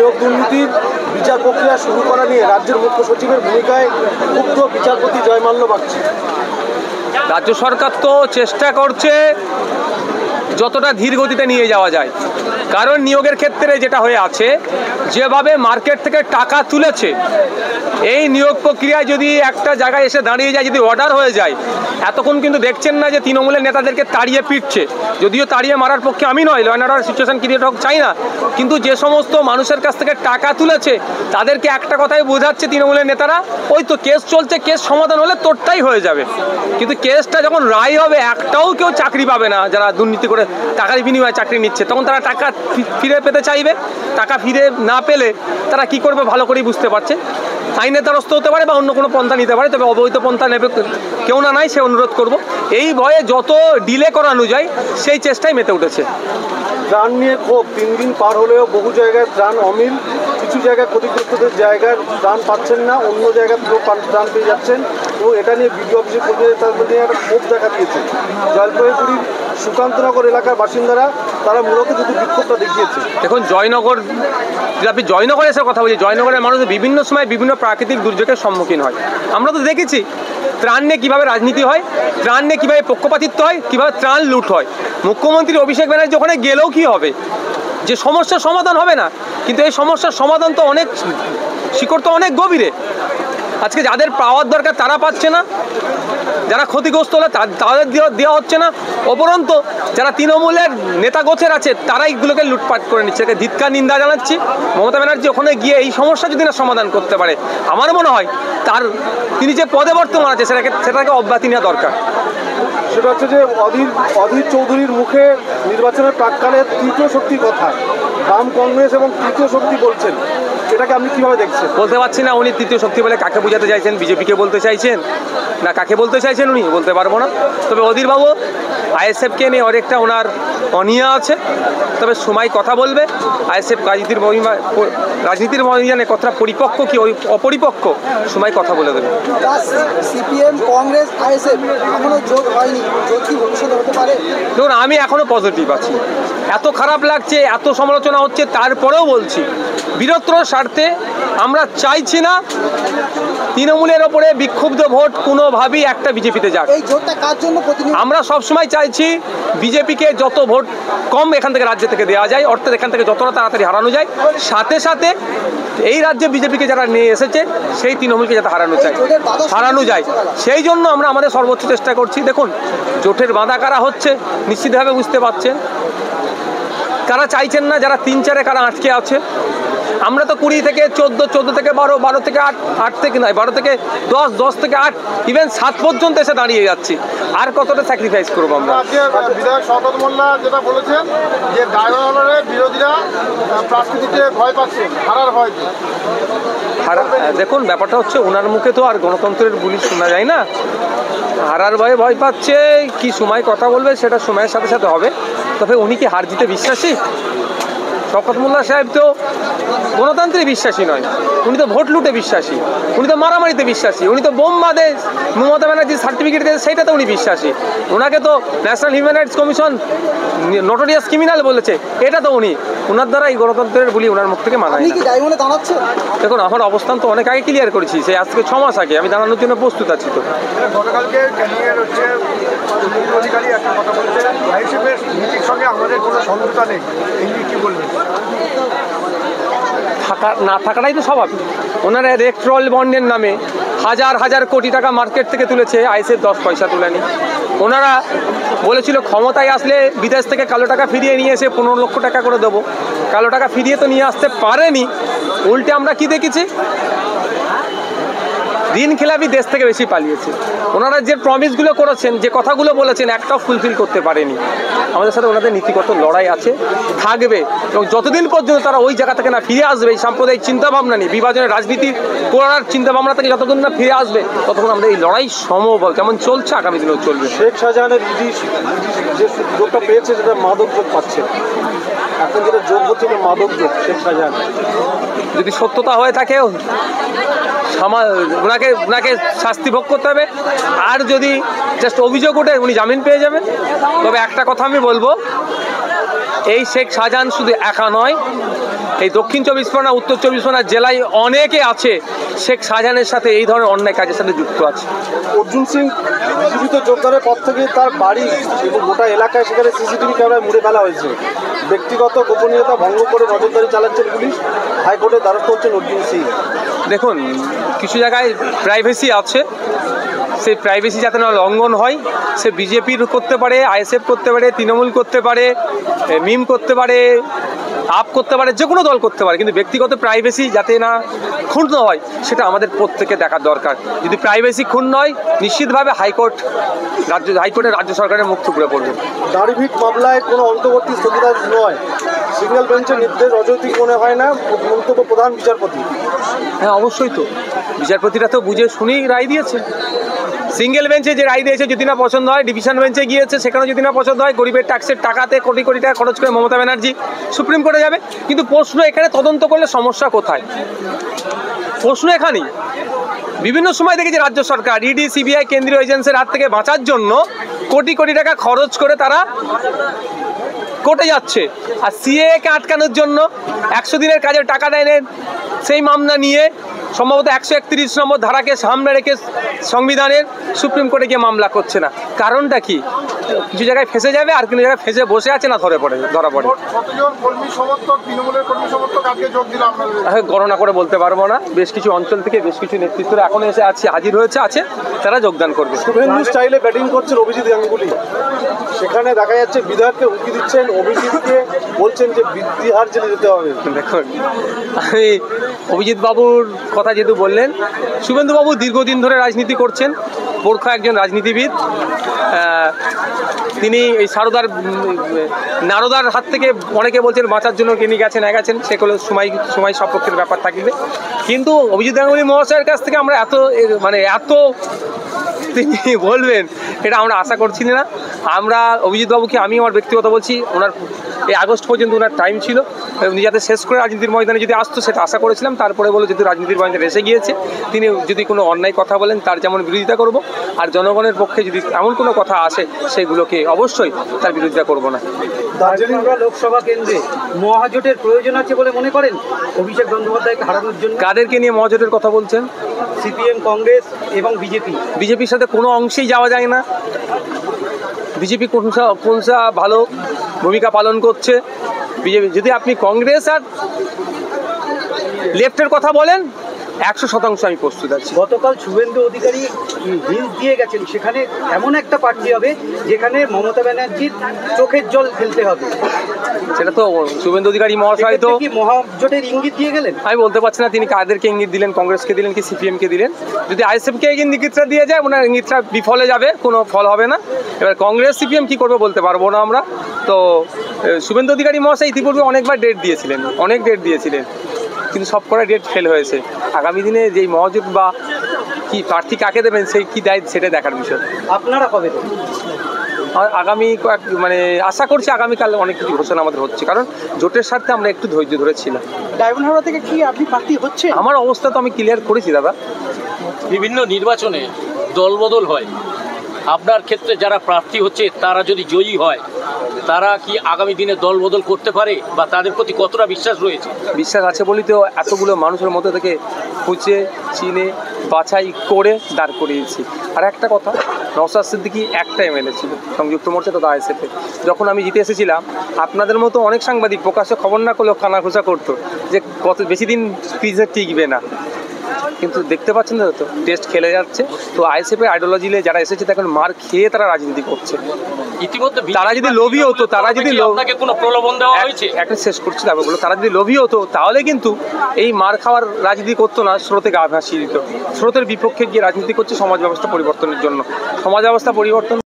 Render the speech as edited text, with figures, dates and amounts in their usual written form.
নিয়োগ দুর্নীতির বিচার প্রক্রিয়া শুরু করা নিয়ে রাজ্যের মুখ্য সচিবের ভূমিকায় ক্ষুব্ধ বিচারপতি জয়মাল্য বাগচি। রাজ্য সরকার তো চেষ্টা করছে যতটা ধীর গতিতে নিয়ে যাওয়া যায়, কারণ নিয়োগের ক্ষেত্রে যেটা হয়ে আছে, যেভাবে মার্কেট থেকে টাকা তুলেছে, এই নিয়োগ প্রক্রিয়ায় যদি একটা জায়গায় এসে দাঁড়িয়ে যায়, যদি অর্ডার হয়ে যায়, এতক্ষণ কিন্তু দেখছেন না যে তৃণমূলের নেতাদেরকে তাড়িয়ে পিটছে। যদিও তাড়িয়ে মারার পক্ষে আমি নয়, law and order situation create হোক চাই না, কিন্তু যে সমস্ত মানুষের কাছ থেকে টাকা তুলেছে তাদেরকে একটা কথাই বোঝাচ্ছে তৃণমূলের নেতারা, ওই তো কেস চলছে, কেস সমাধান হলে তোরটাই হয়ে যাবে। কিন্তু কেসটা যখন রায় হবে, একটাও কেউ চাকরি পাবে না যারা দুর্নীতি করে টাকার বিনিময়ে চাকরি নিচ্ছে, তখন তারা টাকা ফিরে পেতে চাইবে। টাকা ফিরে না পেলে তারা কি করবে ভালো করেই বুঝতে পারছে। আইনের দ্বারস্থ হতে পারে বা অন্য কোনো পন্থা নিতে পারে, তবে অবৈধ পন্থা নেবে কেউ না নাই সে অনুরোধ করব। এই ভয়ে যত ডিলে করানো যায় সেই চেষ্টায় মেতে উঠেছে। ত্রাণ নিয়ে ক্ষোভ 3 দিন পার হলেও বহু জায়গায় ত্রাণ অমিল, কিছু জায়গায় ক্ষতিগ্রস্তদের জায়গায় ত্রাণ পাচ্ছেন না, অন্য জায়গায় ত্রাণ পেয়ে যাচ্ছেন, এবং এটা নিয়ে বিডিও অফিসের কর্মীদের তাদের নিয়ে একটা ক্ষোভ দেখা দিয়েছে। জলপাইগুড়ির সুকান্তনগর এলাকার বাসিন্দারা তারা মূলত যদি বিক্ষোভটা দেখিয়েছে। দেখুন, জয়নগর, আপনি জয়নগরে এসে কথা বলছি, জয়নগরের মানুষ বিভিন্ন সময় বিভিন্ন প্রাকৃতিক দুর্যোগের সম্মুখীন হয়। আমরা তো দেখেছি ত্রাণ নিয়ে কীভাবে রাজনীতি হয়, ত্রাণ নিয়ে কীভাবে পক্ষপাতিত্ব হয়, কীভাবে ত্রাণ লুট হয়। মুখ্যমন্ত্রী অভিষেক ব্যানার্জি ওখানে গেলেও কী হবে, যে সমস্যার সমাধান হবে না, কিন্তু এই সমস্যার সমাধান তো অনেক শিকড় তো অনেক গভীরে। আজকে যাদের পাওয়ার দরকার তারা পাচ্ছে না, যারা ক্ষতিগ্রস্ত হলে তাদের দেওয়া হচ্ছে না, অপরন্ত যারা তৃণমূলের নেতা গোছের আছে তারা এইগুলোকে লুটপাট করে নিচ্ছে। ধিক্কার নিন্দা জানাচ্ছি। মমতা ব্যানার্জি ওখানে গিয়ে এই সমস্যা যদি না সমাধান করতে পারে, আমার মনে হয় তিনি যে পদে বর্তমান আছে সেটাকে অব্যাহতি নেওয়া দরকার। সেটা হচ্ছে যে অধীর চৌধুরীর মুখে নির্বাচনের প্রাককালে তৃতীয় শক্তির কথা, বাম কংগ্রেস এবং তৃতীয় শক্তি বলছেন, এটাকে আপনি কিভাবে দেখছেন? বলতে পারছি না উনি তৃতীয় শক্তি বলে কাকে বোঝাতে চাইছেন, বিজেপিকে বলতে চাইছেন না কাকে বলতে চাইছেন উনি বলতে পারবো না। তবে অধীরবাবু আইএসএফকে নিয়ে অনেকটা ওনার অনীহা আছে, তবে সময় কথা বলবে। আইএসএফ রাজনীতির ময়দানে কতটা পরিপক্ক কি অপরিপক্ক সময় কথা বলে দেবে। সিপিএম, কংগ্রেস, আইএসএফ এখনো জোট হয়নি, জোট কি ভবিষ্যতে হতে পারে? দেখুন, আমি এখনো পজিটিভ আছি। এত খারাপ লাগছে, এত সমালোচনা হচ্ছে, তারপরেও বলছি বীরত্বর স্বার্থে আমরা চাইছি না তৃণমূলের ওপরে বিক্ষুব্ধ ভোট কোনোভাবেই একটা বিজেপিতে যাক। এই জোটটা কার জন্য? আমরা সবসময় চাইছি বিজেপিকে যত ভোট কম এখান থেকে রাজ্য থেকে দেওয়া যায়, অর্থাৎ এখান থেকে যতটা তাড়াতাড়ি হারানো যায়, সাথে সাথে এই রাজ্যে বিজেপিকে যারা নিয়ে এসেছে সেই তৃণমূলকে যাতে হারানো যায়, সেই জন্য আমরা আমাদের সর্বোচ্চ চেষ্টা করছি। দেখুন, জোটের বাঁধা কারা হচ্ছে নিশ্চিতভাবে বুঝতে পারছেন, কারা চাইছেন না, যারা 3-4-এ কারা আটকে আছে। আমরা তো 20 থেকে 14, 14 থেকে 12, 12 থেকে 8, 8 থেকে নয় 12 থেকে 10, 10 থেকে 8, ইভেন 7 পর্যন্ত এসে দাঁড়িয়ে যাচ্ছি। আর কতটা স্যাক্রিফাইস করবো আমরা? বিধায়ক শওকত মোল্লা যেটা বলেছেন যে ডায়মন্ডে বিরোধীরা প্রাকৃতিকে ভয় পাচ্ছে, হারার ভয়। দেখুন, ব্যাপারটা হচ্ছে ওনার মুখে তো আর গণতন্ত্রের বুলি শোনা যায় না। হারার ভয়ে ভয় পাচ্ছে কি সময় কথা বলবে সেটা সময়ের সাথে সাথে হবে। তবে উনি কি হার জিতে বিশ্বাসী? শওকত মোল্লা সাহেব তো গণতন্ত্রে বিশ্বাসী নয়, উনি তো ভোট লুটে বিশ্বাসী, উনি তো মারামারিতে বিশ্বাসী, উনি তো বোম বাদে মমতা ব্যানার্জির সার্টিফিকেট দিয়েছে সেইটাতে উনি বিশ্বাসী। ওনাকে তো national human rights commission notorious criminal বলেছে, এটা তো ওনার দ্বারা এই গণতন্ত্রের বলি ওনার মুখ থেকে মানায় না। দেখুন, আমার অবস্থান তো অনেক আগে ক্লিয়ার করেছি, সেই আজ থেকে 6 মাস আগে আমি দাঁড়ানোর জন্য প্রস্তুত আছি। তো গতকালকে ক্যানিংয়ের হচ্ছে অধিকারী একটা কথা বলছে, আইএসএফের নীতির সঙ্গে আমাদের কোনো সমঝোতা নেই, এই নিয়ে কি বলবেন? না থাকাটাই তো স্বাভাবিক। ওনারা ইলেকট্রাল বন্ডের নামে হাজার হাজার কোটি টাকা মার্কেট থেকে তুলেছে, আইএসএফ 10 পয়সা তুলেনি। ওনারা বলেছিল ক্ষমতায় আসলে বিদেশ থেকে কালো টাকা ফিরিয়ে নিয়ে এসে 15 লক্ষ টাকা করে দেবো। কালো টাকা ফিরিয়ে তো নিয়ে আসতে পারেনি, উল্টে আমরা কি দেখেছি, ঋণ খেলাপি দেশ থেকে বেশি পালিয়েছে। ওনারা যে প্রমিসগুলো করেছেন, যে কথাগুলো বলেছেন, একটাও ফুলফিল করতে পারেনি। আমাদের সাথে ওনাদের নীতিগত লড়াই আছে, থাকবে, এবং যতদিন পর্যন্ত তারা ওই জায়গা থেকে না ফিরে আসবে, এই সাম্প্রদায়িক চিন্তাভাবনা নিয়ে বিভাজনের রাজনীতি করার চিন্তাভাবনা থেকে যতদিন না ফিরে আসবে, ততক্ষণ আমরা এই লড়াই সমবল যেমন চলছে আগামী দিনেও চলবে। শেখ শাহজাহানের যে যোগটা পেয়েছে সেটা মাদক যোগ পাচ্ছে, এখন যেটা যোগ হচ্ছে মাদক যোগ। শেখ শাহজাহান যদি সত্যতা হয়ে থাকে ওনাকে শাস্তি ভোগ করতে হবে, আর যদি জাস্ট অভিযোগ ওঠে উনি জামিন পেয়ে যাবেন। তবে একটা কথা আমি বলবো, এই শেখ শাহজাহান শুধু একা নয়, এই দক্ষিণ চব্বিশ পরগনা উত্তর চব্বিশ পরগনা জেলায় অনেকে আছে শেখ শাহজাহানের সাথে এই ধরনের অন্যায় কাজের সাথে যুক্ত আছে। অর্জুন সিং জীবিত যোদ্ধারের পর থেকে তার বাড়ি এবং গোটা এলাকায় সেখানে সিসিটিভি ক্যামেরায় মুড়ে ফেলা হয়েছে। ব্যক্তিগত গোপনীয়তা ভঙ্গ করে নজরদারি চালাচ্ছেন পুলিশ, হাইকোর্টের দ্বারস্থ হচ্ছেন অর্জুন সিং। দেখুন, কিছু জায়গায় প্রাইভেসি আছে, সেই প্রাইভেসি যাতে না লঙ্ঘন হয়, সে বিজেপির করতে পারে, আইএসএফ করতে পারে, তৃণমূল করতে পারে, মিম করতে পারে, আপ করতে পারে, যে কোনো দল করতে পারে, কিন্তু ব্যক্তিগত প্রাইভেসি যাতে না ক্ষুণ্ণ হয় সেটা আমাদের প্রত্যেকে দেখার দরকার। যদি প্রাইভেসি ক্ষুণ্ণ হয় নিশ্চিতভাবে হাইকোর্টের রাজ্য সরকারের মুখ থুবড়ে পড়বে। দাড়িভিট মামলায় কোনো অন্তর্বর্তী স্থগিতাদেশ নয়, সিঙ্গেল বেঞ্চের নির্দেশ অযৌক্তিক মনে হয় না, মন্তব্য প্রধান বিচারপতি। হ্যাঁ, অবশ্যই তো বিচারপতিরা তো বুঝে শুনেই রায় দিয়েছে। সিঙ্গেল বেঞ্চে যে রায় দিয়েছে যদি না পছন্দ হয়, ডিভিশন বেঞ্চে গিয়েছে, সেখানেও যদি না পছন্দ হয়, গরিবের ট্যাক্সের টাকাতে কোটি কোটি টাকা খরচ করে মমতা ব্যানার্জি সুপ্রিম কোর্টে যাবে। কিন্তু প্রশ্ন এখানে তদন্ত করলে সমস্যা কোথায়? প্রশ্ন এখানেই। বিভিন্ন সময় দেখেছি রাজ্য সরকার ইডি, সিবিআই, কেন্দ্রীয় এজেন্সির হাত থেকে বাঁচার জন্য কোটি কোটি টাকা খরচ করে তারা কোর্টে যাচ্ছে, আর সিএকে আটকানোর জন্য 100 দিনের কাজের টাকা দেন সেই মামলা নিয়ে সম্ভবত 131 নম্বর ধারাকে সামনে রেখে সংবিধানের সুপ্রিম কোর্টে গিয়ে মামলা করছে না। কারণটা কি? কিছু জায়গায় ফেঁসে যাবে আর কিছু জায়গায় ফেঁসে বসে আছে না ধরা পড়ে। গণনা করে বলতে পারবো না, বেশ কিছু অঞ্চল থেকে বেশ কিছু নেতৃত্বরা এখন এসে হাজির আছে, তারা যোগদান করবে। শুভেন্দু স্টাইলে ব্যাটিং করছেন অভিজিৎ গাঙ্গুলি, সেখানে দেখা যাচ্ছে বিধায়ককে হুমকি দিচ্ছেন, অভিজিৎকে বলছেন যে বিহার জেলে যেতে হবে। দেখুন, আমি অভিজিৎ বাবুর কথা যেহেতু বললেন, শুভেন্দু বাবু দীর্ঘদিন ধরে রাজনীতি করছেন, বর্ষ একজন রাজনীতিবিদ। তিনি এই নারদার হাত থেকে অনেকে বলছেন বাঁচার জন্য তিনি গেছেন সেগুলো সময় সপক্ষের ব্যাপার থাকবে। কিন্তু অভিজিৎ গাঙ্গুলি মহাশয়ের কাছ থেকে আমরা এত তিনি বলবেন এটা আমরা আশা করছি না। আমরা অভিজিৎ বাবুকে, আমি আমার ব্যক্তিগত বলছি, ওনার এই আগস্ট পর্যন্ত ওনার টাইম ছিল, উনি যাতে শেষ করে রাজনীতির ময়দানে যদি আসতো সেটা আশা করেছিলাম। তারপরে বলো যেহেতু রাজনীতির ময়দানে এসে গিয়েছে, তিনি যদি কোনো অন্যায় কথা বলেন তার যেমন বিরোধিতা করব, আর জনগণের পক্ষে যদি এমন কোনো কথা আসে সেগুলোকে অবশ্যই তার বিরোধিতা করব না। দার্জিলিং লোকসভা কেন্দ্রে মহাজোটের প্রয়োজন আছে বলে মনে করেন অভিষেক বন্দ্যোপাধ্যায়কে হারানোর জন্য? কাদেরকে নিয়ে মহাজোটের কথা বলছেন? সিপিএম, কংগ্রেস এবং বিজেপির সাথে কোনো অংশেই যাওয়া যায় না। বিজেপি কোনসা ভালো ভূমিকা পালন করছে। বিজেপি যদি আপনি কংগ্রেস আর লেফটের কথা বলেন 100% আমি প্রস্তুত আছি। গতকাল শুভেন্দু অধিকারী হিন্ট দিয়ে গেছেন, সেখানে এমন একটা প্রার্থী হবে যেখানে মমতা ব্যানার্জির চোখের জল ফেলতে হবে। সেটা তো শুভেন্দু অধিকারী মহাশয় তো কি মহাজোটের ইঙ্গিত দিয়ে গেলেন? আমি বলতে পারছি না তিনি কাদেরকে ইঙ্গিত দিলেন, কংগ্রেসকে দিলেন কি সিপিএমকে দিলেন। যদি আইএসএফকে ইঙ্গিতটা দিয়ে যায় ওনার ইঙ্গিতটা বিফলে যাবে, কোনো ফল হবে না। এবার কংগ্রেস সিপিএম কি করবে বলতে পারবো না আমরা। তো শুভেন্দু অধিকারী মহাশয় ইতিপূর্বে অনেক ডেট দিয়েছিলেন, কিন্তু সব কটা ডেট ফেল হয়েছে। আগামী দিনে যেই মহাজোট বা কি প্রার্থী কাকে দেবেন সেই কি দায় সেটা দেখার বিষয়। আপনারা কবে দেবেন? আগামী আশা করছি আগামীকাল অনেক কিছু ঘোষণা আমাদের হচ্ছে, কারণ জোটের স্বার্থে আমরা একটু ধৈর্য ধরেছিলাম। ডায়মন্ড হারবার থেকে কি আপনি প্রার্থী হচ্ছে? আমার অবস্থা তো আমি ক্লিয়ার করেছি দাদা। বিভিন্ন নির্বাচনে দলবদল হয়, আপনার ক্ষেত্রে যারা প্রার্থী হচ্ছে তারা যদি জয়ী হয় তারা কি আগামী দিনে দলবদল করতে পারে বা তাদের প্রতি কতটা বিশ্বাস রয়েছে? বিশ্বাস আছে বলেই তো এতগুলো মানুষের মধ্যে থেকে খুঁজে চিনে বাছাই করে দাঁড় করিয়েছি। আর একটা কথা, নওশাদ সিদ্দিকী একটা এমএলএ ছিল সংযুক্ত মোর্চা তথা আইএসএফে। যখন আমি জিতে এসেছিলাম আপনাদের মতো অনেক সাংবাদিক প্রকাশ্যে খবর না করলেও কানাঘুষা করতো যে বেশি দিন ক্রিজে টিকবে না, কিন্তু দেখতে পাচ্ছেন না তো টেস্ট খেলে যাচ্ছে। তো আইএসএফের আইডিওলজিলে যারা এসেছে এখন মার খেয়ে তারা রাজনীতি করছে। ইতিমধ্যে তারা যদি লোভী হতো, তারা যদি আপনাকে কোনো প্রলোভন দেওয়া হয়েছে, একটা শেষ করছি ব্যাপারগুলো, তারা যদি লোভী হতো তাহলে কিন্তু এই মার খাওয়ার রাজনীতি করতো না, স্রোতে গা ভাসিয়ে দিত। স্রোতের বিপক্ষে গিয়ে রাজনীতি করছে সমাজ ব্যবস্থা পরিবর্তনের জন্য। সমাজ ব্যবস্থা পরিবর্তন